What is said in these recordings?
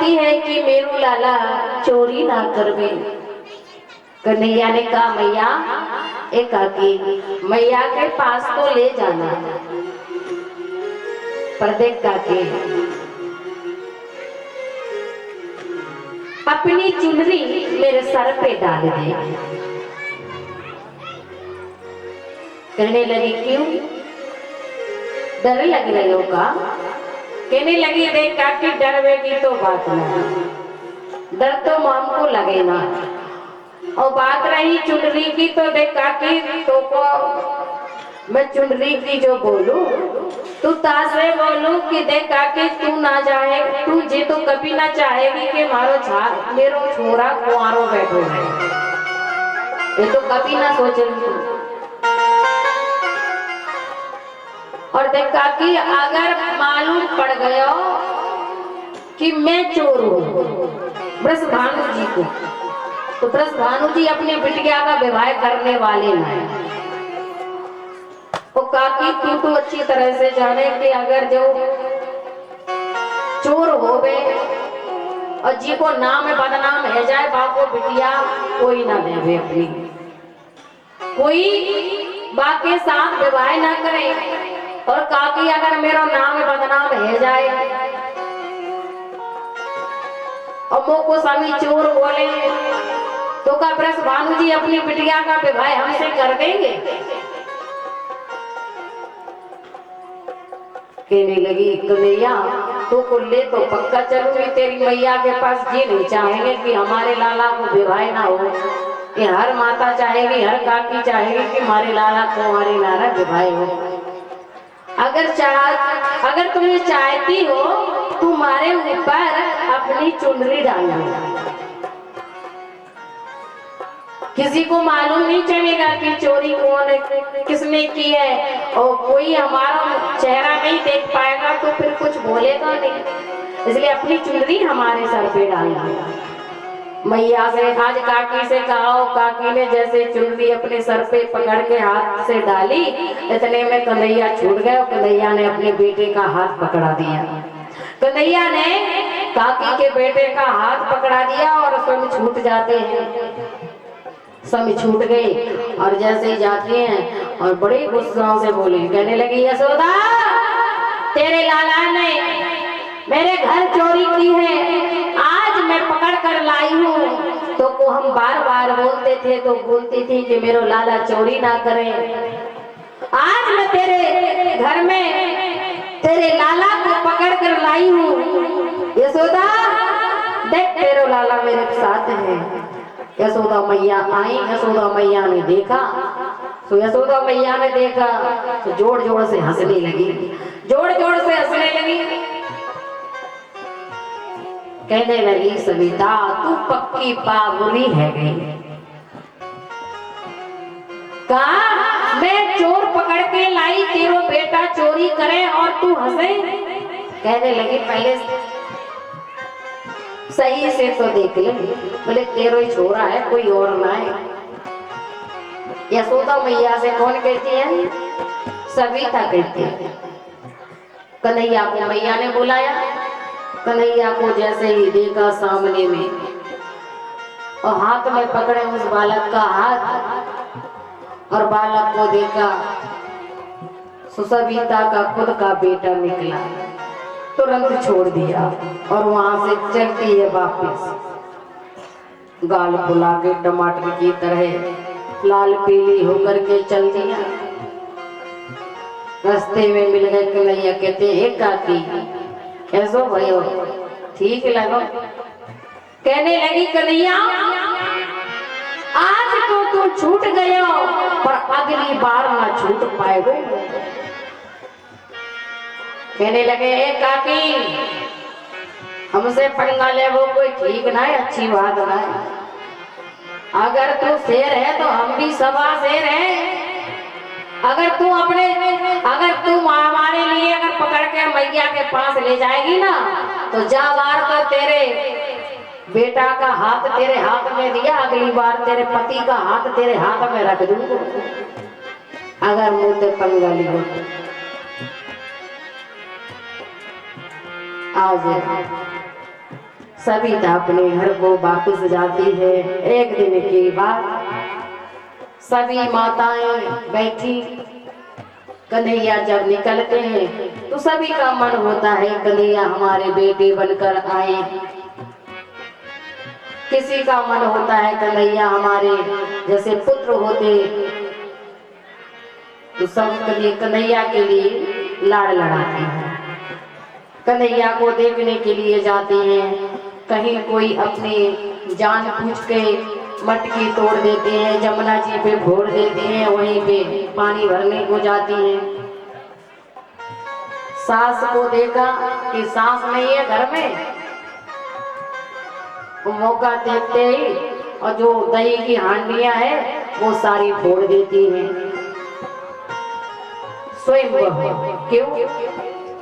चाहती है कि मेरू लाला चोरी ना करवे। कन्हैया ने कहा मैया एक काकी मैया के पास तो ले जाना, पर देख काकी अपनी चुनरी मेरे सर पे डाल दे। कहने लगी क्यों, डर लग रही हो का? कहने लगी देख काकी डरवेगी तो बात ना, डर तो हमको लगे ना। और बात रही चुनरी की तो देख काकी तो को मैं चुनरी की जो बोलूं तू तासे बोलूं कि देख काकी तू ना जाए, तू जे तो कभी ना चाहेगी कि मारो मेरो छोरा कुआरो बैठो है, ये तो कभी ना सोचेगी। और देख काकी अगर मालूम पड़ गया कि मैं चोर हूं ब्रजभानु जी को, तो ब्रजभानु जी अपने बिटिया का विवाह करने वाले नहीं। तो काकी तू तो अच्छी तरह से जाने कि अगर जो चोर हो गए और जी को नाम बदनाम है जाए बाको बिटिया कोई ना देवे अपनी, कोई बाके साथ विवाह ना करे। और काकी अगर मेरा नाम बदनाम है जाए और वो को स्वामी चोर बोले तो का ब्रजभानु जी अपनी बिटिया का विवाह हमसे कर देंगे? कहने लगी कन्हैया तो को ले तो पक्का चलूंगी तेरी मैया के पास, जी नहीं चाहेंगे कि हमारे लाला को विवाह ना हो। ये हर माता चाहेगी, हर काकी चाहेगी कि हमारे लाला को हमारे लाला विवाह हो। अगर तुम्हें चाहती हो तुम्हारे ऊपर अपनी चुनरी डालना, किसी को मालूम नहीं चलेगा कि चोरी कौन है, किसने की है, और कोई हमारा चेहरा नहीं देख पाएगा तो फिर कुछ बोलेगा नहीं, इसलिए अपनी चुनरी हमारे सर पे डालना। मैया से आज काकी से कहा, काकी ने जैसे चुनरी अपने सर पे पकड़ के हाथ से डाली, इतने में कन्हैया छूट गए और कन्हैया ने अपने बेटे का हाथ पकड़ा दिया। कन्हैया ने काकी के बेटे का हाथ पकड़ा दिया और स्वयं छूट जाते हैं, सब छूट गए। और जैसे ही जाते हैं और बड़े गुस्सा से बोले, कहने लगी यशोदा तेरे लाला ने मेरे घर चोरी की है, आज मैं पकड़ कर लाई हूँ। तो को हम बार बार बोलते थे तो बोलती थी कि मेरा लाला चोरी ना करे, आज मैं तेरे घर में तेरे लाला को पकड़ कर लाई हूँ। यशोदा देख तेरा लाला मेरे साथ है। यशोदा मैया आई, यशोदा मैया ने देखा तो यशोदा मैया ने देखा तो जोर जोर से हंसने लगी, जोर जोर से हंसने लगी। कहने लगी सविता तू पक्की बाबुरी है गई, कहा मैं चोर पकड़ के लाई, तेरा बेटा चोरी करे और तू हंसे। कहने लगी पहले सही से तो देख ले, बोले तेरा ही छोरा है कोई और ना है। यशोदा मैया से कौन कहती है? सविता कहती है। कन्हैया को मैया ने बुलाया, कन्हैया को जैसे ही देखा सामने में और हाथ में पकड़े उस बालक का हाथ और बालक को देखा, सविता का खुद का बेटा निकला, तुरंत छोड़ दिया और वहां से चलती है वापिस, गाल फुला के टमाटर की तरह लाल पीली होकर के चल दिया। रास्ते में मिल गए कन्हैया, कहते एक काकी कैसो भयो ठीक लगो। कहने लगी कन्हैया आज तो तू छूट गयो पर अगली बार ना छूट पाएगो। कहने लगे एक काकी हमसे पंगा ले वो कोई ठीक ना है, अच्छी बात ना है। अगर तू शेर है तो हम भी सवा शेर है। अगर तू हमारे लिए अगर पकड़ के मैया के पास ले जाएगी ना तो जा बार तो तेरे बेटा का हाथ तेरे हाथ में दिया, अगली बार तेरे पति का हाथ तेरे हाथ में रख दूंगा अगर मुझे पंगा लियो। आज सविता अपने घर को वापस जाती है। एक दिन के बाद सभी माताएं बैठी, कन्हैया जब निकलते हैं तो सभी का मन होता है कन्हैया हमारे बेटे बनकर आए। किसी का मन होता है कन्हैया हमारे जैसे पुत्र होते, तो सब कन्हैया के लिए लाड़ लड़ाते हैं, कन्हैया को देखने के लिए जाते हैं। कहीं कोई अपनी जान पूछ के मटकी तोड़ देते हैं, जमुना जी पे फोड़ देते हैं, वहीं पे पानी भरने को जाती हैं। सास को देखा कि सास नहीं है घर में, वो मौका देखते ही और जो दही की हांडियां है वो सारी फोड़ देती हैं स्वयं। क्यों?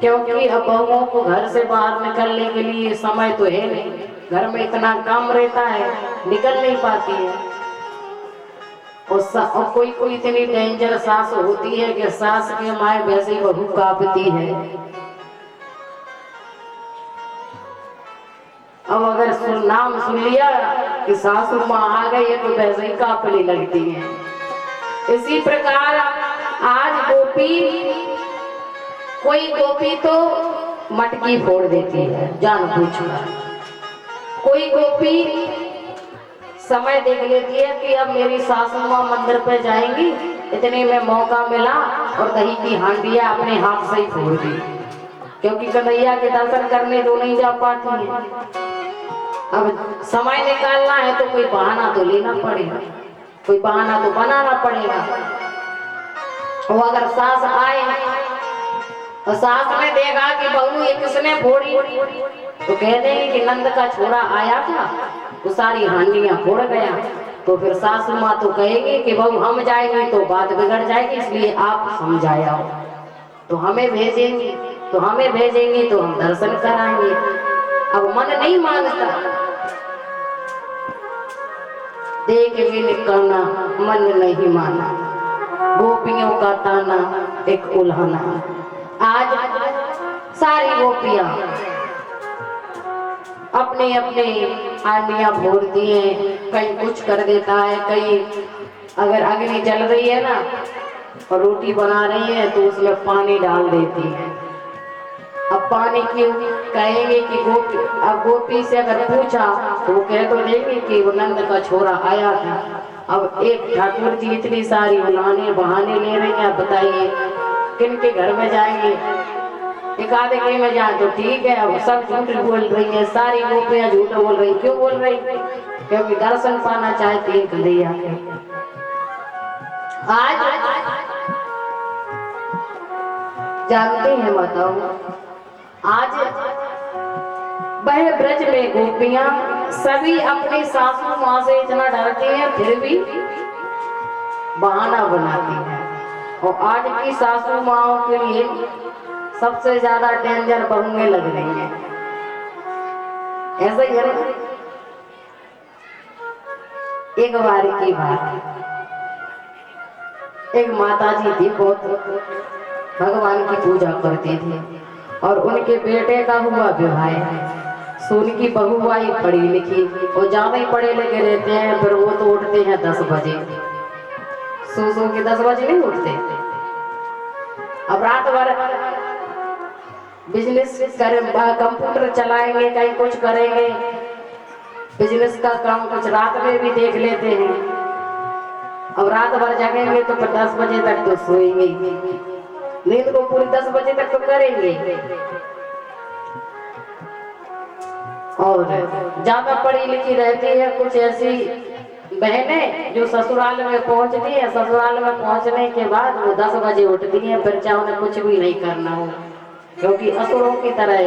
क्योंकि अब बहुओं को घर से बाहर निकलने के लिए समय तो है नहीं, घर में इतना काम रहता है, निकल नहीं पाती है। और कोई कोई इतनी डेंजर सास होती है कि सास के माए वैसे ही बहू कांपती है। अब अगर नाम सुन लिया कि सासू माँ आ गई है तो वैसे ही कांपने लगती है। इसी प्रकार आज कोई गोपी तो मटकी फोड़ देती है जानबूझकर, कोई गोपी समय देख लेती है कि अब मेरी सासू माँ मंदिर पे जाएंगी, इतने में मौका मिला और दही की हांडियां अपने हाथ से ही फोड़ दी, क्योंकि कन्हैया के दर्शन करने जो नहीं जा पाती है। अब समय निकालना है तो कोई बहाना तो लेना पड़ेगा, कोई बहाना तो बनाना पड़ेगा। वो अगर सास आए और सास ने देखा कि बहू ये किसने फोड़ी, तो कह देंगे कि नंद का छोरा आया था तो सारी हांडियां फोड़ गया। तो फिर सासू माँ तो कहेगी कि बहू हम जाएंगे तो बात बिगड़ जाएगी, इसलिए आप समझाया हो। तो हमें भेजेंगे तो हम दर्शन कराएंगे। अब मन नहीं मानता, देख भी निकलना मन नहीं माना, गोपियों का ताना एक उल्हाना। आज सारी गोपियां अपने अपने हांडियां फोड़ती हैं, कहीं कुछ कर देता है, कहीं अगर अग्नि जल रही है ना और रोटी बना रही है तो उसमें पानी डाल देती है। अब पानी क्यों? कहेंगे कि गोपी से अगर पूछा तो वो कह तो देंगे कि वो नंद का छोरा आया था। अब एक ठाकुर जी इतनी सारी उलाने बहाने ले रही हैं, बताइए किन के घर में जाएंगे? एक आधे के में जाए तो ठीक है, अब सब झूठ बोल रही है, सारी गोपियां झूठ बोल रही। क्यों बोल रही? क्योंकि दर्शन पाना चाहती है कन्हैया के। आज जानते हैं बताओ, आज वह ब्रज में गोपियां सभी अपनी सासू माँ से इतना डरती हैं, फिर भी बहाना बनाती हैं। और आज की सासू माओं के लिए सबसे ज्यादा डेंजर बहुएं लग रही हैं। ऐसा ही है ना? एक बार की बात, एक माता जी थी, बहुत भगवान की पूजा करती थी और उनके बेटे का हुआ विवाह। सो उनकी बहू आई पढ़ी लिखी, और ज्यादा ही पढ़े लिखे रहते हैं, फिर वो तो उठते हैं 10 बजे, सो के 10 बजे नहीं उठते। अब रात भर बिजनेस करें, कंप्यूटर चलाएंगे, कहीं कुछ करेंगे, बिजनेस का काम कुछ रात में भी देख लेते हैं। अब रात भर जगेंगे तो फिर 10 बजे तक तो सोएंगे, नींद को पूरी 10 बजे तक तो करेंगे। और ज्यादा पढ़ी लिखी रहती है कुछ ऐसी बहनें जो ससुराल में पहुंचती है, ससुराल में पहुंचने के बाद वो 10 बजे उठती हैं, फिर चाहे उन्हें कुछ भी नहीं करना हो, क्योंकि असुरों की तरह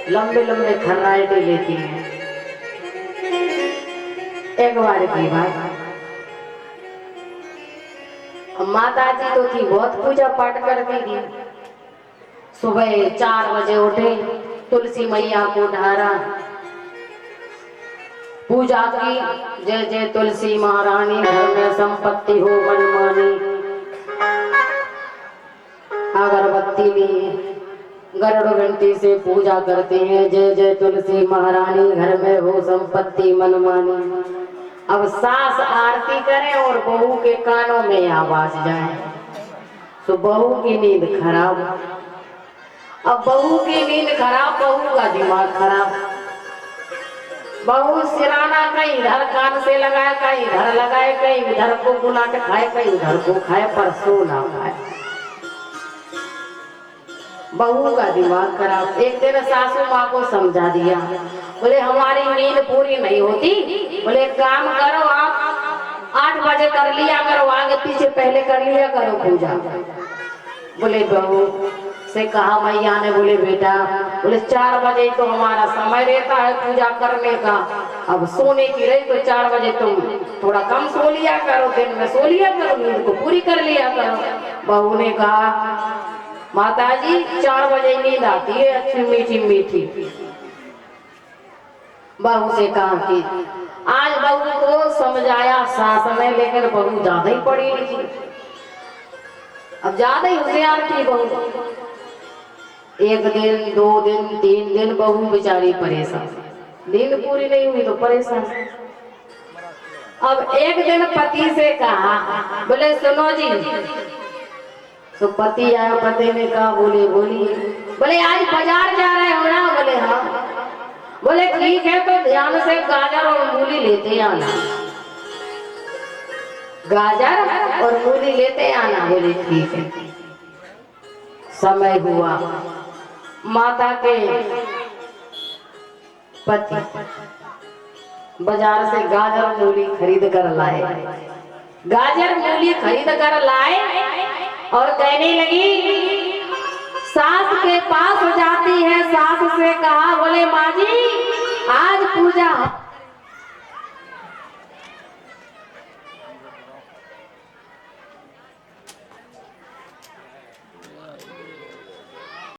लंबे लंबे खर्राटे लेती हैं। एक बार की बात, माता जी तो थी बहुत पूजा पाठ करती थी। सुबह 4 बजे उठे, तुलसी मैया को ढारा, पूजा की, जय जय तुलसी महारानी, घर में संपत्ति हो मनमानी। अगरबत्ती ली, गरुड़ घंटी से पूजा करते हैं, जय जय तुलसी महारानी, घर में हो संपत्ति मनमानी। अब सास आरती करे और बहू के कानों में आवाज जाए तो बहू की नींद खराब। अब बहू की नींद खराब, बहू का दिमाग खराब। बहू सिराना कहीं इधर कान से लगाए, कहीं इधर लगाए, कहीं उधर को गुनाट खाए, कहीं उधर को खाए, पर सो ना खाए। बहू का दिमाग खराब। एक दिन सासू माँ को समझा दिया, बोले हमारी नींद पूरी नहीं होती, बोले काम करो आप 8 बजे कर लिया करो, आगे पीछे पहले कर लिया करो पूजा। बोले बहू से कहा मैया ने, बोले बेटा, बोले 4 बजे तो हमारा समय रहता है पूजा करने का, अब सोने की रही तो 4 बजे तुम थोड़ा कम सो लिया करो, दिन में सो लिया करो, नींद को पूरी कर लिया करो। बहू ने कहा माताजी 4 बजे नींद आती है अच्छी मीठी मीठी। बहू से कहा कि आज बहू को समझाया सास ने, लेकिन बहू ज्यादा ही पढ़ी लिखी, अब ज्यादा ही होशियार थी बहू। 1 दिन 2 दिन 3 दिन बहू बेचारी परेशान, नींद पूरी नहीं हुई तो परेशान। अब एक दिन पति से कहा, बोले सुनो जी, तो पति आया, पति ने कहा बोले बोलिए। बोले आज बाजार जा रहे हो ना? बोले हाँ। बोले ठीक है तो ध्यान से गाजर और मूली लेते आना, गाजर और मूली लेते आना। बोले ठीक है। समय हुआ, माता के पति बाजार से गाजर मूली खरीद कर लाए, गाजर मूली खरीद कर लाए और कहने लगी, सास के पास जाती है, सास से कहा, बोले माँ जी आज पूजा